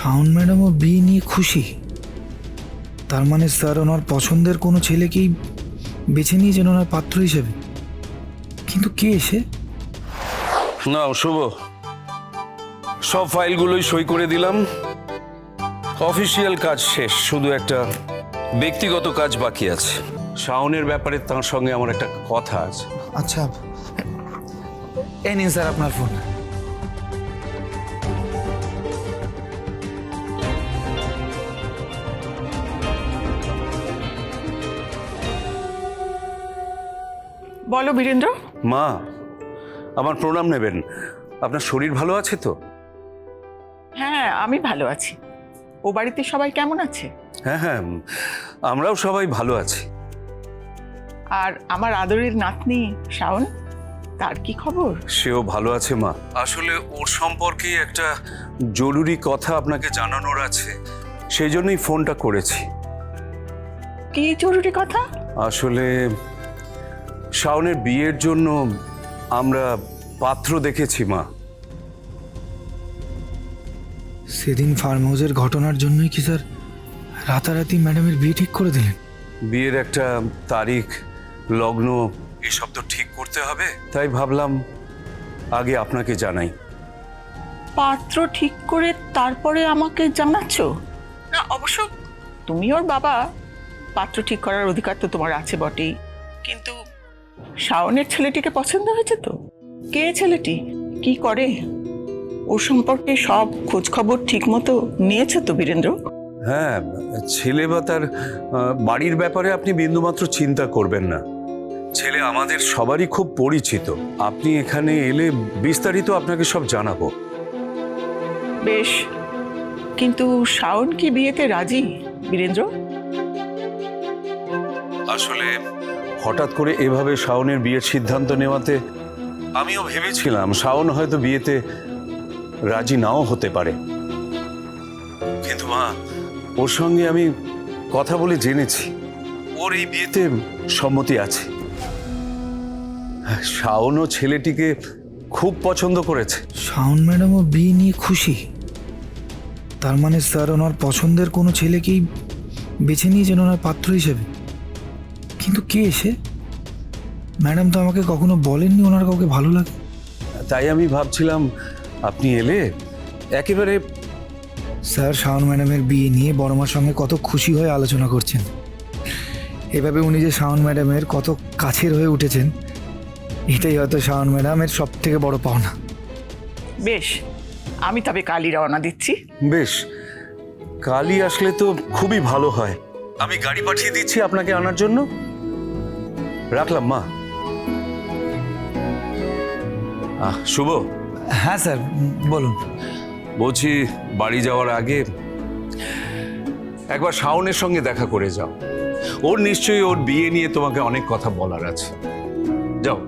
শাওন ম্যাডামও বিয়ে নিয়ে খুশি। তার মানে স্যার ওনার পছন্দের কোনো ছেলেকেই বেছে নিয়েছেন ওনার পাত্র হিসেবে। কিন্তু কে এসে? না শুভ, সব ফাইলগুলোই সই করে দিলাম। অফিসিয়াল কাজ শেষ, শুধু একটা ব্যক্তিগত কাজ বাকি আছে। শাওনের ব্যাপারে তার সঙ্গে আমার একটা কথা আছে। আচ্ছা, এই নিন স্যার আপনার ফোন। বলো বীরেন্দ্র। মা, আমার প্রণাম নেবেন। আপনার শরীর ভালো আছে তো? হ্যাঁ, আমি ভালো আছি। ও বাড়িতে সবাই কেমন আছে? হ্যাঁ হ্যাঁ, আমরাও সবাই ভালো আছি। আর আমার আদরের নাতনি শাওন, তার কি খবর? সেও ভালো আছে মা। আসলে ওর সম্পর্কে একটা জরুরি কথা আপনাকে জানানোর আছে, সেই জন্যই ফোনটা করেছি। কি জরুরি কথা? আসলে শাওনের বিয়ের জন্য আমরা পাত্র দেখেছি মা। সেদিন ফার্ম হাউসের ঘটনার জন্যই কি স্যার রাতারাতি ম্যাডামের বিয়ে ঠিক করে দিলেন? বিয়ের একটা তারিখ, লগ্ন এসব তো ঠিক করতে হবে, তাই ভাবলাম আগে আপনাকে জানাই। পাত্র ঠিক করে তারপরে আমাকে জানাচ্ছ? না, অবশ্য তুমি ওর বাবা, পাত্র ঠিক করার অধিকার তো তোমার আছে বটেই। কিন্তু শাওনের ছেলেটিকে পছন্দ হয়েছে তো? কে ছেলেটি, কি করে, ওর সম্পর্কে সব খোঁজ খবর ঠিক মতো নিয়েছে তো বীরেন্দ্র? হ্যাঁ, ছেলে বা তার বাড়ির ব্যাপারে আপনি বিন্দুমাত্র চিন্তা করবেন না। ছেলে আমাদের সবারই খুব পরিচিত। আপনি এখানে এলে বিস্তারিত আপনাকে সব জানাবো। বেশ, কিন্তু শাওন কি বিয়েতে রাজি বীরেন্দ্র? আসলে হঠাৎ করে এভাবে শাওনের বিয়ের সিদ্ধান্ত নেওয়াতে আমিও ভেবেছিলাম শাওন হয়তো বিয়েতে রাজি নাও হতে পারে, কিন্তু মা, ওর সঙ্গে আমি কথা বলে জেনেছি ওর এই বিয়েতে সম্মতি আছে। শাওনও ছেলেটিকে খুব পছন্দ করেছে। শাওন ম্যাডামও বিয়ে নিয়ে খুশি। তার মানে স্যার ওনার পছন্দের কোনো ছেলেকেই বেছে নিয়েছেন ওনার পাত্র হিসেবে। কিন্তু কে এসে? ম্যাডাম তো আমাকে কখনো বলেননি ওনার কাউকে ভালো লাগে। তাই আমি ভাবছিলাম আপনি এলে একেবারে। স্যার শাওন ম্যাডামের বিয়ে নিয়ে বড়মার সঙ্গে কত খুশি হয়ে আলোচনা করছেন। এভাবে উনি যে শাওন ম্যাডামের কত কাছের হয়ে উঠেছেন, এটাই হয়তো শাওন ম্যাডামের সব থেকে বড় পাওনা। বেশ, আমি তবে কালই রওনা দিচ্ছি। বেশ, কালই আসলে তো খুবই ভালো হয়। আমি গাড়ি পাঠিয়ে দিচ্ছি আপনাকে আনার জন্য। রাখলাম মা। শুভ। হ্যাঁ স্যার, বলুন। বলছি, বাড়ি যাওয়ার আগে একবার শাওনের সঙ্গে দেখা করে যাও। ওর নিশ্চয়ই ওর বিয়ে নিয়ে তোমাকে অনেক কথা বলার আছে। যাও।